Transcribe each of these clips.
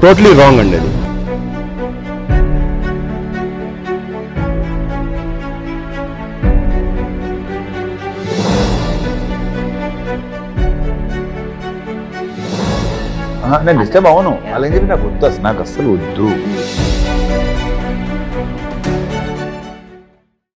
Totally wrong అండి అది. నేను డిస్టర్బ్ అవును వాళ్ళని చెప్పి నాకు వద్దు, అసలు నాకు అస్సలు వద్దు.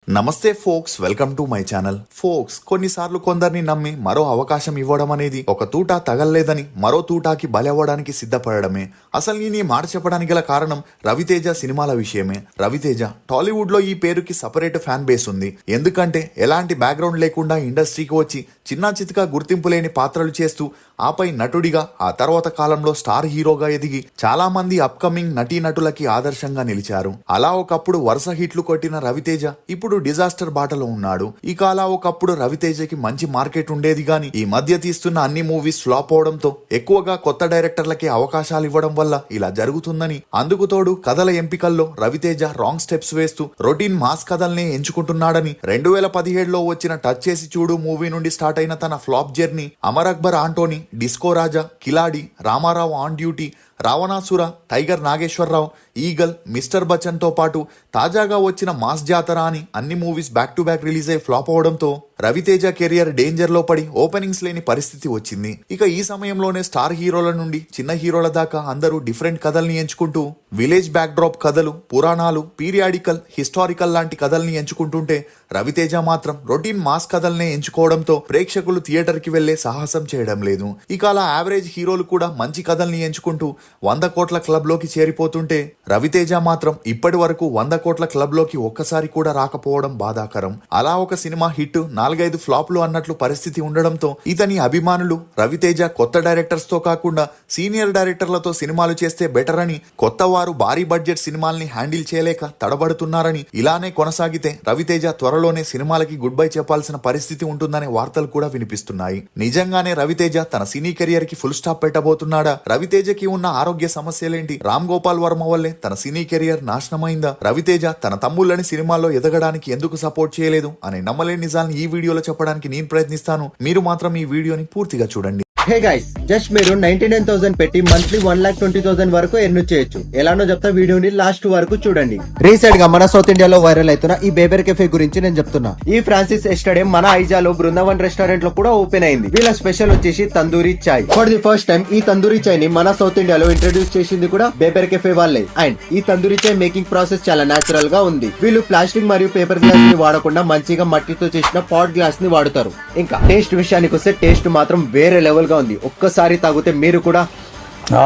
నమస్తే folks, welcome to my channel. Folks, కొన్నిసార్లు కొందరిని నమ్మి మరో అవకాశం ఇవ్వడం అనేది ఒక తూటా తగల్లేదని మరో తూటాకి బలవ్వడానికి సిద్ధపడమే. అసలు నేను ఈ మాట చెప్పడానికి గల కారణం రవితేజ సినిమాల విషయమే. రవితేజ టాలీవుడ్ లో ఈ పేరుకి సపరేట్ ఫ్యాన్ బేస్ ఉంది. ఎందుకంటే ఎలాంటి బ్యాక్గ్రౌండ్ లేకుండా ఇండస్ట్రీకి వచ్చి చిన్నా చితకా గుర్తింపు లేని పాత్రలు చేస్తూ ఆపై నటుడిగా ఆ తర్వాత కాలంలో స్టార్ హీరోగా ఎదిగి చాలా మంది అప్కమింగ్ నటీనటులకి ఆదర్శంగా నిలిచారు. అలా ఒకప్పుడు వరుస హిట్లు కొట్టిన రవితేజ ఇప్పుడు డిజాస్టర్ బాటలో ఉన్నాడు. ఇక అలా ఒకప్పుడు రవితేజకి మంచి మార్కెట్ ఉండేది గాని ఈ మధ్య తీస్తున్న అన్ని మూవీస్ ఫ్లాప్ అవడంతో ఎక్కువగా కొత్త డైరెక్టర్లకి అవకాశాలు ఇవ్వడం వల్ల ఇలా జరుగుతుందని, అందుకు తోడు కథల ఎంపికల్లో రవితేజ రాంగ్ స్టెప్స్ వేస్తూ రొటీన్ మాస్ కథల్నే ఎంచుకుంటున్నాడని 2017లో వచ్చిన టచ్ చేసి చూడు మూవీ నుండి స్టార్ట్ అయిన తన flop journey Amar Akbar Antony, disco Raja, Khiladi, Ramarao on duty, Ravanasura, tiger Nageswararao, eagle, mister Bachchan తో పాటు తాజాగా వచ్చిన మాస్ జాతర అని అన్ని movies back to back release అయి ఫ్లాప్ అవడంతో రవితేజ కెరియర్ డేంజర్ లో పడి ఓపెనింగ్స్ లేని పరిస్థితి వచ్చింది. ఇక ఈ సమయంలోనే స్టార్ హీరోల నుండి చిన్న హీరోల దాకా అందరూ డిఫరెంట్ కథల్ని ఎంచుకుంటూ విలేజ్ బ్యాక్ డ్రాప్ కథలు, పురాణాలు, పీరియాడికల్, హిస్టారికల్ లాంటి కథల్ని ఎంచుకుంటుంటే రవితేజ మాత్రం రొటీన్ మాస్ కథల్నే ఎంచుకోవడంతో ప్రేక్షకులు థియేటర్ కి వెళ్లే సాహసం చేయడం లేదు. ఇక అలా యావరేజ్ హీరోలు కూడా మంచి కథల్ని ఎంచుకుంటూ 100 కోట్ల క్లబ్ లోకి చేరిపోతుంటే రవితేజ మాత్రం ఇప్పటి వరకు 100 కోట్ల క్లబ్ లోకి ఒక్కసారి కూడా రాకపోవడం బాధాకరం. అలా ఒక సినిమా హిట్ 4-5 ఫ్లాప్లు అన్నట్లు పరిస్థితి ఉండడంతో ఇతని అభిమానులు రవితేజ కొత్త డైరెక్టర్స్ తో కాకుండా సీనియర్ డైరెక్టర్లతో సినిమాలు చేస్తే బెటర్ అని, కొత్త వారు భారీ బడ్జెట్ సినిమాల్ని హ్యాండిల్ చేయలేక తడబడుతున్నారని, ఇలానే కొనసాగితే రవితేజ త్వరలోనే సినిమాలకి గుడ్ బై చెప్పాల్సిన పరిస్థితి ఉంటుందనే వార్తలు కూడా వినిపిస్తున్నాయి. నిజంగానే రవితేజ తన సినీ కెరియర్ కి ఫుల్ స్టాప్ పెట్టబోతున్నాడా? రవితేజకి ఉన్న ఆరోగ్య సమస్యలేంటి? రామ్ గోపాల్ వర్మ వల్లే తన సినీ కెరియర్ నాశనమైందా? రవితేజ తన తమ్ముళ్ళని సినిమాల్లో ఎదగడానికి ఎందుకు సపోర్ట్ చేయలేదు అనే నమ్మలేని నిజాన్ని ఈ వీడియోలో చెప్పడానికి నేను ప్రయత్నిస్తాను. మీరు మాత్రం ఈ వీడియోని పూర్తిగా చూడండి. హే గైస్, జస్ట్ మీరు 99,000 పెట్టి మంత్లీ 1,20,000 వరకు ఎర్న్ చేయొచ్చు. ఎలానో చెప్తా, వీడియోని లాస్ట్ వరకు చూడండి. రీసెంట్ గా మన సౌత్ ఇండియాలో వైరల్ అవుతున్న ఈ బేబర్ కెఫే గురించి నేను చెప్తున్నా. ఈ ఫ్రాన్సిస్ ఎస్టర్డే మన ఐజాలో బృందావన్ రెస్టారెంట్ లో కూడా ఓపెన్ అయింది. వీళ్ళ స్పెషల్ వచ్చేసి తందూరి చాయ్. ఫర్ ది ఫస్ట్ టైం ఈ తందూరి చాయ్ ని మన సౌత్ ఇండియాలో ఇంట్రడ్యూస్ చేసింది కూడా బేబర్ కెఫే వాళ్ళే. అండ్ ఈ తందూరి చాయ్ మేకింగ్ ప్రాసెస్ చాలా నేచురల్ గా ఉంది. వీళ్ళు ప్లాస్టిక్ మరియు పేపర్ గ్లాస్ ని వాడకుండా మంచిగా మట్టితో చేసిన పాట్ గ్లాస్ ని వాడుతారు. ఇంకా టేస్ట్ విషయానికి వస్తే టేస్ట్ మాత్రం వేరే లెవెల్ గా ఉంది. ఒక్కసారి తాగితే మీరు కూడా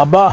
అబ్బా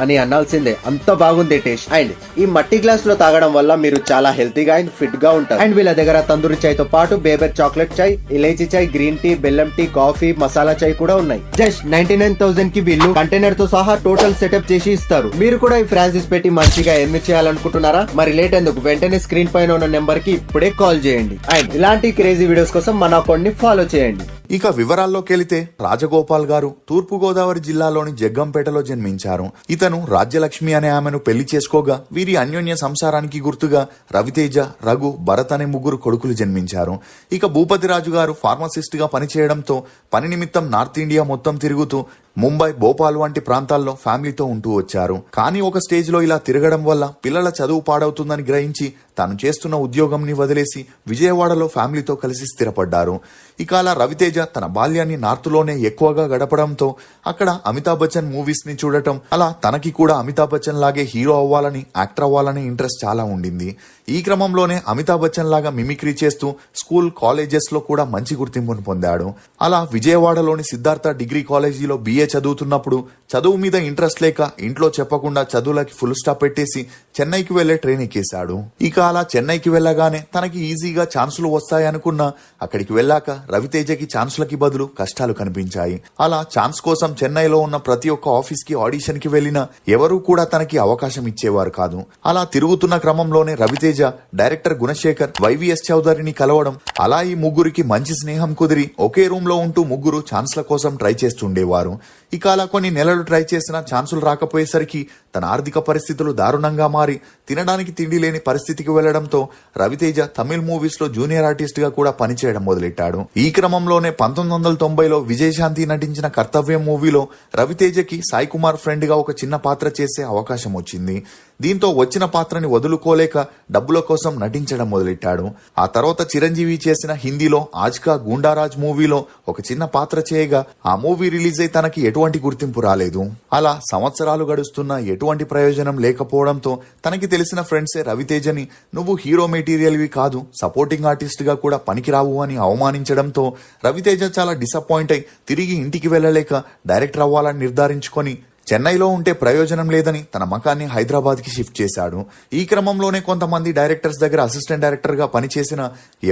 అని అనాల్సిందే, అంత బాగుంది టేస్ట్. అండ్ ఈ మట్టి గ్లాస్ లో తాగడం వల్ల మీరు చాలా హెల్తీగా అండ్ ఫిట్ గా ఉంటారు. అండ్ వీళ్ళ దగ్గర తందూరి చాయ్ తో పాటు బేబర్ చాక్లెట్ చాయ్, ఇలైచీ చాయ్, గ్రీన్ టీ, బెల్లం టీ, కాఫీ, మసాలా చాయ్ కూడా ఉన్నాయి. జస్ట్ 99,000 కి వీళ్ళు కంటైనర్ తో సహా టోటల్ సెటప్ చేసి ఇస్తారు. మీరు కూడా ఈ ఫ్రాన్సిస్ పెట్టి మంచిగా ఎర్న్ చేయాలనుకుంటున్నారా? మరి లేట్ ఎందుకు, వెంటనే స్క్రీన్ పైన ఉన్న నెంబర్ కి ఇప్పుడే కాల్ చేయండి. అండ్ ఇలాంటి క్రేజీ వీడియోస్ కోసం మన అకౌంట్ ని ఫాలో చేయండి. ఇక వివరాల్లోకి వెళితే రాజగోపాల్ గారు తూర్పు గోదావరి జిల్లాలోని జగ్గంపేటలో జన్మించారు. ఇతను రాజ్యలక్ష్మి అనే ఆమెను పెళ్లి చేసుకోగా వీరి అన్యోన్య సంసారానికి గుర్తుగా రవితేజ, రఘు, భరత్ అనే 3 కొడుకులు జన్మించారు. ఇక భూపతిరాజు గారు ఫార్మసిస్ట్ గా పనిచేయడంతో పని నిమిత్తం నార్త్ ఇండియా మొత్తం తిరుగుతూ ముంబై, భోపాల్ వంటి ప్రాంతాల్లో ఫ్యామిలీతో ఉంటూ వచ్చారు. కానీ ఒక స్టేజ్ లో ఇలా తిరగడం వల్ల పిల్లల చదువు పాడవుతుందని గ్రహించి తాను చేస్తున్న ఉద్యోగంని వదిలేసి విజయవాడలో ఫ్యామిలీతో కలిసి స్థిరపడ్డారు. ఇక అలా రవితేజ తన బాల్యాన్ని నార్త్ లోనే ఎక్కువగా గడపడంతో అక్కడ అమితాబ్ బచ్చన్ మూవీస్ ని చూడటం, అలా తనకి కూడా అమితాబ్ బచ్చన్ లాగే హీరో అవ్వాలని, యాక్టర్ అవ్వాలని ఇంట్రెస్ట్ చాలా ఉండింది. ఈ క్రమంలోనే అమితాబ్ బచ్చన్ లాగా మిమిక్రీ చేస్తూ స్కూల్, కాలేజెస్ లో కూడా మంచి గుర్తింపును పొందాడు. అలా విజయవాడలోని సిద్ధార్థ డిగ్రీ కాలేజీలో BA చదువుతున్నప్పుడు చదువు మీద ఇంట్రెస్ట్ లేక ఇంట్లో చెప్పకుండా చదువులకి ఫుల్ స్టాప్ పెట్టేసి చెన్నైకి వెళ్లే ట్రైన్ ఎక్కేశాడు. ఇక అలా చెన్నైకి వెళ్ళగానే తనకి ఈజీగా ఛాన్సులు వస్తాయనుకున్నా అక్కడికి వెళ్ళాక రవితేజకి ఛాన్సులకి బదులు కష్టాలు కనిపించాయి. అలా ఛాన్స్ కోసం చెన్నైలో ఉన్న ప్రతి ఒక్క ఆఫీస్ కి ఆడిషన్ కి వెళ్లినా ఎవరూ కూడా తనకి అవకాశం ఇచ్చేవారు కాదు. అలా తిరుగుతున్న క్రమంలోనే రవితేజ డైరెక్టర్ గుణశేఖర్, YVS చౌదరిని కలవడం, అలా ఈ 3కి మంచి స్నేహం కుదిరి ఒకే రూమ్ లో ఉంటూ 3 ఛాన్స్ల కోసం ట్రై చేస్తుండేవారు. ఇక అలా కొన్ని నెలలు ట్రై చేసినా ఛాన్సులు రాకపోయేసరికి తన ఆర్థిక పరిస్థితులు దారుణంగా మారి తినడానికి తిండి లేని పరిస్థితికి వెళ్లడంతో రవితేజ తమిళ్ మూవీస్ లో జూనియర్ ఆర్టిస్ట్ గా కూడా పనిచేయడం మొదలెట్టాడు. ఈ క్రమంలోనే 1990లో విజయశాంతి నటించిన కర్తవ్యం మూవీలో రవితేజకి సాయి కుమార్ ఫ్రెండ్ గా ఒక చిన్న పాత్ర చేసే అవకాశం వచ్చింది. దీంతో వచ్చిన పాత్రని వదులుకోలేక డబ్బుల కోసం నటించడం మొదలెట్టాడు. ఆ తర్వాత చిరంజీవి చేసిన హిందీలో ఆజ్కా గూండారాజ్ మూవీలో ఒక చిన్న పాత్ర చేయగా ఆ మూవీ రిలీజ్ అయి తనకి ఎటువంటి గుర్తింపు రాలేదు. అలా సంవత్సరాలు గడుస్తున్నా ఎటువంటి ప్రయోజనం లేకపోవడంతో తనకి తెలిసిన ఫ్రెండ్సే రవితేజని నువ్వు హీరో మెటీరియల్వి కాదు, సపోర్టింగ్ ఆర్టిస్ట్ గా కూడా పనికిరావు అని అవమానించడంతో రవితేజ చాలా డిసప్పాయింట్ అయి తిరిగి ఇంటికి వెళ్లలేక డైరెక్టర్ అవ్వాలని నిర్ధారించుకొని చెన్నైలో ఉంటే ప్రయోజనం లేదని తన మకాన్ని హైదరాబాద్ కి షిఫ్ట్ చేశాడు. ఈ క్రమంలోనే కొంతమంది డైరెక్టర్స్ దగ్గర అసిస్టెంట్ డైరెక్టర్ గా పనిచేసిన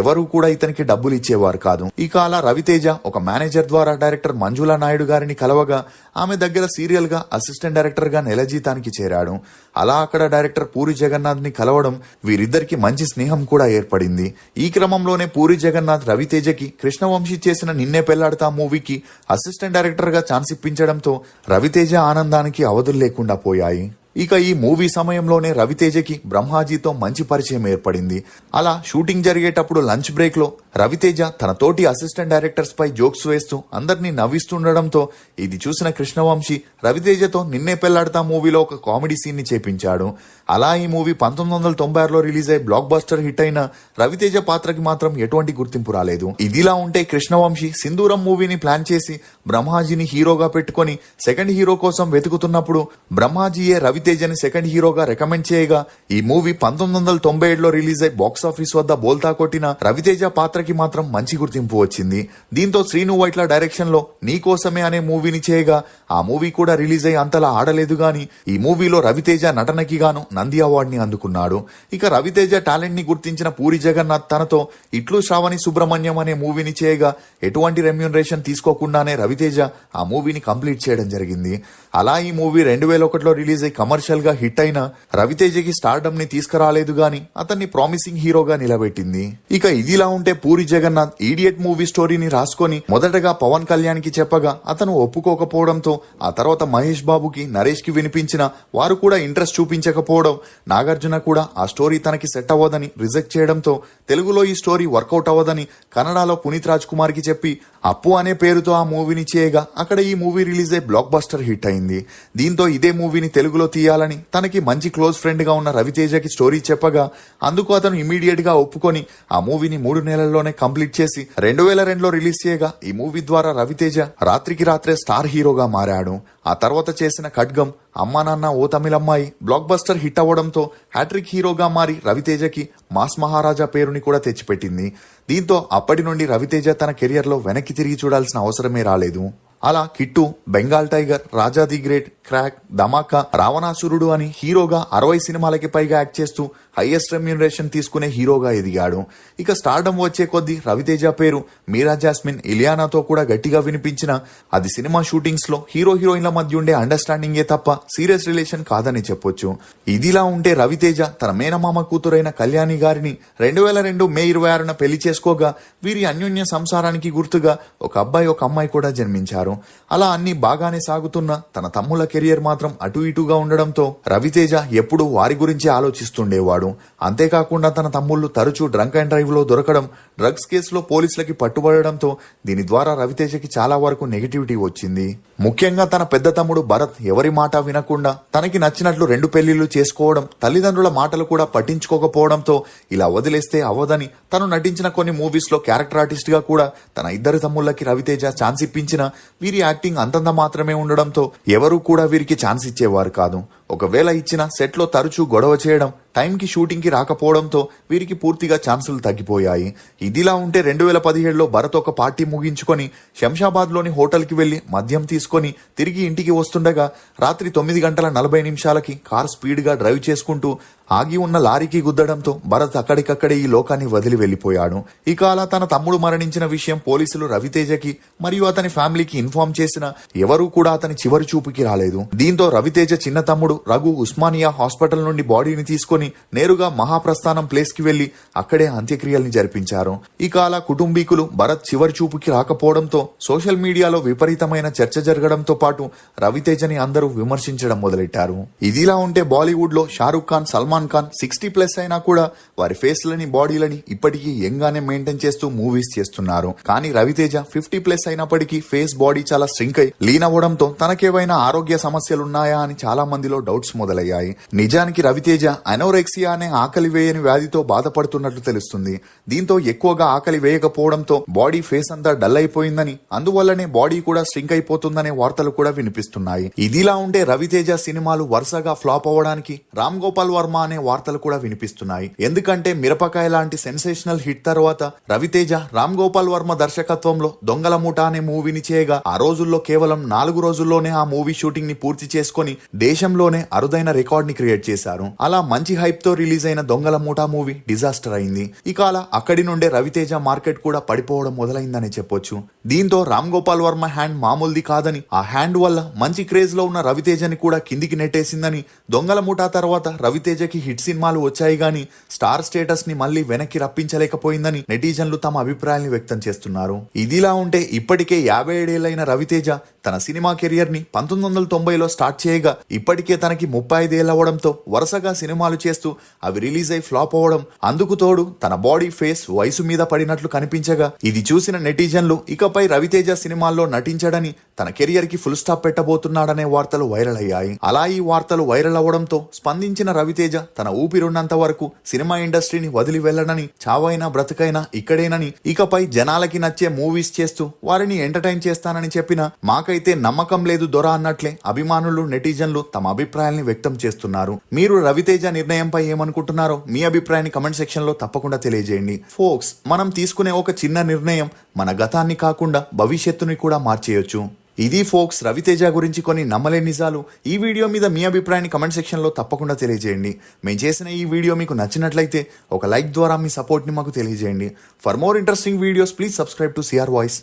ఎవరూ కూడా ఇతనికి డబ్బులు ఇచ్చేవారు కాదు. ఇక అలా రవితేజ ఒక మేనేజర్ ద్వారా డైరెక్టర్ మంజులా నాయుడు గారిని కలవగా ఆమె దగ్గర సీరియల్ గా అసిస్టెంట్ డైరెక్టర్ గా నెల జీతానికి చేరాడు. అలా అక్కడ డైరెక్టర్ పూరి జగన్నాథ్ ని కలవడం వీరిద్దరికి మంచి స్నేహం కూడా ఏర్పడింది. ఈ క్రమంలోనే పూరి జగన్నాథ్ రవితేజకి కృష్ణవంశీ చేసిన నిన్నే పెళ్లాడతా మూవీకి అసిస్టెంట్ డైరెక్టర్ గా ఛాన్స్ ఇప్పించడంతో రవితేజ ఆనందానికి అవధులు లేకుండా పోయాయి. ఇక ఈ మూవీ సమయంలోనే రవితేజకి బ్రహ్మాజీతో మంచి పరిచయం ఏర్పడింది. అలా షూటింగ్ జరిగేటప్పుడు లంచ్ బ్రేక్ లో రవితేజ తన తోటి అసిస్టెంట్ డైరెక్టర్స్ పై జోక్స్ వేస్తూ అందరినీ నవ్విస్తుండడంతో ఇది చూసిన కృష్ణవంశీ రవితేజతో నిన్నే పెళ్లాడతా మూవీలో ఒక కామెడీ సీన్ ని చేపించాడు. అలా ఈ మూవీ 1996లో రిలీజ్ అయ్యి బ్లాక్ బస్టర్ హిట్ అయిన రవితేజ పాత్రకి మాత్రం ఎటువంటి గుర్తింపు రాలేదు. ఇదిలా ఉంటే కృష్ణవంశీ సింధూరం మూవీని ప్లాన్ చేసి బ్రహ్మాజీని హీరోగా పెట్టుకుని సెకండ్ హీరో కోసం వెతుకుతున్నప్పుడు బ్రహ్మాజీయే రవితేజని సెకండ్ హీరోగా రికమెండ్ చేయగా ఈ మూవీ 1997లో రిలీజ్ అయి బాక్సాఫీస్ వద్ద బోల్తా కొట్టిన రవితేజ పాత్రకి మాత్రం మంచి గుర్తింపు వచ్చింది. దీంతో శ్రీను వైట్ల డైరెక్షన్ లో నీకోసమే అనే మూవీని చేయగా ఆ మూవీ కూడా రిలీజ్ అయి అంతలా ఆడలేదు గాని ఈ మూవీలో రవితేజ నటనకి గాను నంది అవార్డు ని అందుకున్నాడు. ఇక రవితేజ టాలెంట్ ని గుర్తించిన పూరి జగన్నాథ్ తనతో ఇట్లు శ్రావణి సుబ్రహ్మణ్యం అనే మూవీని చేయగా ఎటువంటి రెమ్యూనరేషన్ తీసుకోకుండానే రవితేజ ఆ మూవీని కంప్లీట్ చేయడం జరిగింది. అలా ఈ మూవీ 2001లో రిలీజ్ అయి కమర్షియల్ గా హిట్ అయిన రవితేజకి స్టార్డమ్ ని తీసుకురాలేదు గాని అతన్ని ప్రామిసింగ్ హీరోగా నిలబెట్టింది. ఇక ఇదిలా ఉంటే పూరి జగన్నాథ్ ఈడియట్ మూవీ స్టోరీని రాసుకొని మొదటగా పవన్ కళ్యాణ్ కి చెప్పగా అతను ఒప్పుకోకపోవడంతో ఆ తర్వాత మహేష్ బాబుకి నరేష్ కి వినిపించిన వారు కూడా ఇంట్రెస్ట్ చూపించకపోవడం, నాగార్జున కూడా ఆ స్టోరీ తనకి సెట్ అవ్వదని రిజెక్ట్ చేయడంతో తెలుగులో ఈ స్టోరీ వర్కౌట్ అవ్వదని కన్నడలో పునీత్ రాజ్ కుమార్ కి చెప్పి అప్పు అనే పేరుతో ఆ మూవీని చేయగా అక్కడ ఈ మూవీ రిలీజ్ అయి బ్లాక్ బస్టర్ హిట్ అయింది. దీంతో ఇదే మూవీని తెలుగులో తీయాలని తనకి మంచి క్లోజ్ ఫ్రెండ్ గా ఉన్న రవితేజకి స్టోరీ చెప్పగా అందుకు అతను ఇమీడియట్ గా ఒప్పుకొని ఆ మూవీని 3 నెలల్లోనే కంప్లీట్ చేసి 2002లో రిలీజ్ చేయగా ఈ మూవీ ద్వారా రవితేజ రాత్రికి రాత్రే స్టార్ హీరోగా మారాడు. ఆ తర్వాత చేసిన ఖడ్గం, అమ్మా నాన్న ఓ తమిళమ్మాయి బ్లాక్ బస్టర్ హిట్ అవ్వడంతో హ్యాట్రిక్ హీరోగా మారి రవితేజకి మాస్ మహారాజా పేరుని కూడా తెచ్చిపెట్టింది. దీంతో అప్పటి నుండి రవితేజ తన కెరియర్ లో వెనక్కి తిరిగి చూడాల్సిన అవసరమే రాలేదు. అలా Kittu, Bengal tiger, Raja the great, crack, Dhamaka, రావణాసురుడు అని హీరోగా 60 సినిమాలకి పైగా యాక్ట్ చేస్తూ హైయెస్ట్ రెమ్యూనరేషన్ తీసుకునే హీరోగా ఎదిగాడు. ఇక స్టార్డమ్ వచ్చే కొద్దీ రవితేజ పేరు మీరా జాస్మిన్, ఇలియానాతో కూడా గట్టిగా వినిపించిన అది సినిమా షూటింగ్స్ లో హీరో హీరోయిన్ల మధ్య ఉండే అండర్స్టాండింగే తప్ప సీరియస్ రిలేషన్ కాదని చెప్పొచ్చు. ఇదిలా ఉంటే రవితేజ తన మేనమామ కూతురైన కళ్యాణి గారిని 2002 మే 26న పెళ్లి చేసుకోగా వీరి అన్యోన్య సంసారానికి గుర్తుగా ఒక అబ్బాయి ఒక అమ్మాయి కూడా జన్మించారు. అలా అన్ని బాగానే సాగుతున్న తన తమ్ముల కెరియర్ మాత్రం అటు ఇటుగా ఉండడంతో రవితేజ ఎప్పుడూ వారి గురించి ఆలోచిస్తుండేవాడు. అంతేకాకుండా తన తమ్ముళ్లు తరచూ డ్రంక్ అండ్ డ్రైవ్ లో దొరకడం, డ్రగ్స్ కేసులో పోలీసులకి పట్టుబడడంతో దీని ద్వారా రవితేజకి చాలా వరకు నెగిటివిటీ వచ్చింది. ముఖ్యంగా తన పెద్ద తమ్ముడు భరత్ ఎవరి మాట వినకుండా తనకి నచ్చినట్లు 2 పెళ్లిళ్లు చేసుకోవడం, తల్లిదండ్రుల మాటలు కూడా పట్టించుకోకపోవడంతో ఇలా వదిలేస్తే అవ్వదని తను నటించిన కొన్ని మూవీస్ లో క్యారెక్టర్ ఆర్టిస్ట్ గా కూడా తన 2 తమ్ముళ్లకి రవితేజ ఛాన్స్ ఇప్పించిన వీరి యాక్టింగ్ అంతంత మాత్రమే ఉండడంతో ఎవరూ కూడా వీరికి ఛాన్స్ ఇచ్చేవారు కాదు. ఒకవేళ ఇచ్చిన సెట్ లో తరచూ గొడవ చేయడం, టైంకి షూటింగ్ కి రాకపోవడంతో వీరికి పూర్తిగా ఛాన్సులు తగ్గిపోయాయి. ఇదిలా ఉంటే 2017లో భరత్ ఒక పార్టీ ముగించుకొని శంషాబాద్ లోని హోటల్ కి వెళ్లి మద్యం తీసుకొని తిరిగి ఇంటికి వస్తుండగా రాత్రి 9:40 కార్ స్పీడ్ గా డ్రైవ్ చేసుకుంటూ ఆగి ఉన్న లారీకి గుద్దడంతో భరత్ అక్కడికక్కడే ఈ లోకాన్ని వదిలి వెళ్లిపోయాడు. ఇక అలా తన తమ్ముడు మరణించిన విషయం పోలీసులు రవితేజకి మరియు అతని ఫ్యామిలీకి ఇన్ఫార్మ్ చేసిన ఎవరూ కూడా అతని చివరి చూపుకి రాలేదు. దీంతో రవితేజ చిన్న తమ్ముడు రఘు ఉస్మానియా హాస్పిటల్ నుండి బాడీని తీసుకొని నేరుగా మహాప్రస్థానం ప్లేస్ కి వెళ్లి అక్కడే అంత్యక్రియల్ని జరిపించారు. ఇక అలా కుటుంబీకులు భరత్ చివరి చూపుకి రాకపోవడంతో సోషల్ మీడియాలో విపరీతమైన చర్చ జరగడంతో పాటు రవితేజని అందరూ విమర్శించడం మొదలెట్టారు. ఇదిలా ఉంటే బాలీవుడ్ లో షారుఖ్ ఖాన్, సల్మాన్ ఖాన్ 60+ అయినా కూడా వారి ఫేస్లని బాడీలని ఇప్పటికీ యంగ్ గానే మెయింటైన్ చేస్తూ మూవీస్ చేస్తున్నారు. కానీ రవితేజ 50+ అయినప్పటికీ ఫేస్ బాడీ చాలా స్ట్రింక్ అయి లీన్ అవ్వడంతో తనకేవైనా ఆరోగ్య సమస్యలున్నాయా అని చాలా మందిలో డౌట్స్ మొదలయ్యాయి. నిజానికి రవితేజ అనోరెక్సియా అనే ఆకలి వేయని వ్యాధితో బాధపడుతున్నట్లు తెలుస్తుంది. దీంతో ఎక్కువగా ఆకలి వేయకపోవడంతో బాడీ ఫేస్ అంతా డల్ అయిపోయిందని, అందువల్లనే బాడీ కూడా స్ట్రింక్ అయిపోతుందనే వార్తలు కూడా వినిపిస్తున్నాయి. ఇదిలా ఉంటే రవితేజ సినిమాలు వరుసగా ఫ్లాప్ అవ్వడానికి రామ్ గోపాల్ వర్మ అనే వార్తలు కూడా వినిపిస్తున్నాయి. ఎందుకంటే మిరపకాయ లాంటి సెన్సేషనల్ హిట్ తర్వాత రవితేజ రామ్ గోపాల్ వర్మ దర్శకత్వంలో దొంగల ముఠా అనే మూవీని చేయగా ఆ రోజుల్లో కేవలం 4 రోజుల్లోనే ఆ మూవీ షూటింగ్ ని పూర్తి చేసుకుని దేశంలోనే అరుదైన రికార్డ్ ని క్రియేట్ చేశారు. అలా మంచి హైప్ తో రిలీజ్ అయిన దొంగల ముఠా మూవీ డిజాస్టర్ అయింది. ఇక అలా అక్కడి నుండే రవితేజ మార్కెట్ కూడా పడిపోవడం మొదలైందని చెప్పొచ్చు. దీంతో రామ్ గోపాల్ వర్మ హ్యాండ్ మామూలుది కాదని, ఆ హ్యాండ్ వల్ల మంచి క్రేజ్ లో ఉన్న రవితేజని కూడా కిందికి నెట్టేసిందని, దొంగల ముఠా తర్వాత రవితేజకి హిట్ సినిమాలు వచ్చాయి గానీ స్టార్ స్టేటస్ ని మళ్లీ వెనక్కి రప్పించలేకపోయిందని నెటిజన్లు తమ అభిప్రాయాన్ని వ్యక్తం చేస్తున్నారు. ఇదిలా ఉంటే ఇప్పటికే 57 ఏళ్లైన రవితేజ తన సినిమా కెరియర్ ని 1990లో స్టార్ట్ చేయగా ఇప్పటికే తనకి 35 ఏళ్ళు అవడంతో వరుసగా సినిమాలు చేస్తూ అవి రిలీజ్ అయి ఫ్లాప్ అవ్వడం, అందుకు తోడు తన బాడీ ఫేస్ వయసు మీద పడినట్లు కనిపించగా ఇది చూసిన నెటిజన్లు ఇకపై రవితేజ సినిమాల్లో నటించడని, తన కెరియర్ కి ఫుల్ స్టాప్ పెట్టబోతున్నాడనే వార్తలు వైరల్ అయ్యాయి. అలా ఈ వార్తలు వైరల్ అవ్వడంతో స్పందించిన రవితేజ తన ఊపిరున్నంత వరకు సినిమా ఇండస్ట్రీని వదిలి వెళ్లనని, చావైనా బ్రతుకైనా ఇక్కడేనని, ఇకపై జనాలకి నచ్చే మూవీస్ చేస్తూ వారిని ఎంటర్టైన్ చేస్తానని చెప్పినా మాకైతే నమ్మకం లేదు దొర అన్నట్లే అభిమానులు, నెటిజన్లు తమ అభిప్రాయాల్ని వ్యక్తం చేస్తున్నారు. మీరు రవితేజ నిర్ణయంపై ఏమనుకుంటున్నారో మీ అభిప్రాయాన్ని కమెంట్ సెక్షన్ లో తప్పకుండా తెలియజేయండి. ఫోక్స్, మనం తీసుకునే ఒక చిన్న నిర్ణయం మన గతాన్ని కాకుండా భవిష్యత్తుని కూడా మార్చేయొచ్చు. ఇది ఫోక్స్ రవితేజ గురించి కొన్ని నమ్మలేని నిజాలు. ఈ వీడియో మీద మీ అభిప్రాయాన్ని కమెంట్ సెక్షన్ లో తప్పకుండా తెలియజేయండి. మేము చేసిన ఈ వీడియో మీకు నచ్చినట్లయితే ఒక లైక్ ద్వారా మీ సపోర్ట్ ని మాకు తెలియజేయండి. For more interesting videos please subscribe to CR voice.